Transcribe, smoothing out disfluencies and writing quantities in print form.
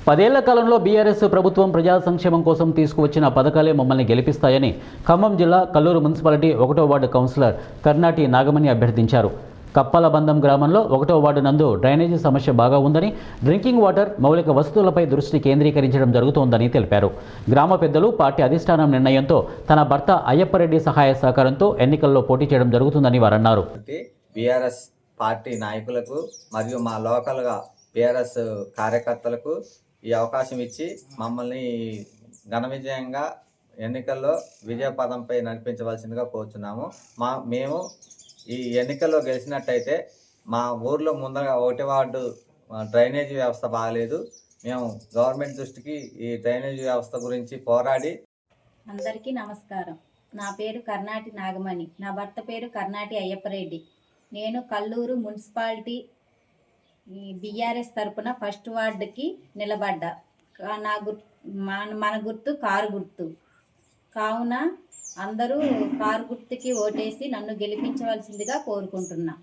10 ఏళ్ల కాలంలో బీఆర్ఎస్ ప్రభుత్వం ప్రజా సంక్షేమం కోసం తీసుకువచ్చిన పథకాలే మమ్మల్ని గెలిపిస్తాయని ఖమ్మం జిల్లా కల్లూరు మున్సిపాలిటీ 1వ వార్డు కౌన్సిలర్ కర్నాటి నాగమణి అభ్యర్థించారు. కప్పలబందం గ్రామంలో 1వ వార్డు నందు డ్రైనేజీ సమస్య బాగా ఉందని, డ్రింకింగ్ వాటర్, మౌలిక వసతులపై దృష్టి కేంద్రీకరించడం జరుగుతోందని తెలిపారు. గ్రామ పెద్దలు, పార్టీ అధిష్టానం నిర్ణయంతో తన భర్త అయ్యప్పరెడ్డి సహాయ సహకారంతో ఎన్నికల్లో పోటీ చేయడం జరుగుతుందని వారన్నారు. బీఆర్ఎస్ పార్టీ నాయకులకు మరియు మా లోకల్గా బీఆర్ఎస్ కార్యకర్తలకు ఈ అవకాశం ఇచ్చి మమ్మల్ని ఘన విజయంగా ఎన్నికల్లో విజయపదంపై నడిపించవలసిందిగా కోరుచున్నాము. మేము ఈ ఎన్నికల్లో గెలిచినట్టయితే మా ఊర్లో ముందరగా 1వ వార్డు డ్రైనేజీ వ్యవస్థ బాగలేదు. మేము గవర్నమెంట్ దృష్టికి ఈ డ్రైనేజీ వ్యవస్థ గురించి పోరాడి. అందరికీ నమస్కారం. నా పేరు కర్నాటి నాగమణి. నా భర్త పేరు కర్నాటి అయ్యప్పరెడ్డి. నేను కల్లూరు మున్సిపాలిటీ బీఆర్ఎస్ తరపున 1వ వార్డుకి నిలబడ్డా. మన గుర్తు కారు గుర్తు కావున అందరూ కారు గుర్తుకి ఓటేసి నన్ను గెలిపించవలసిందిగా కోరుకుంటున్నా.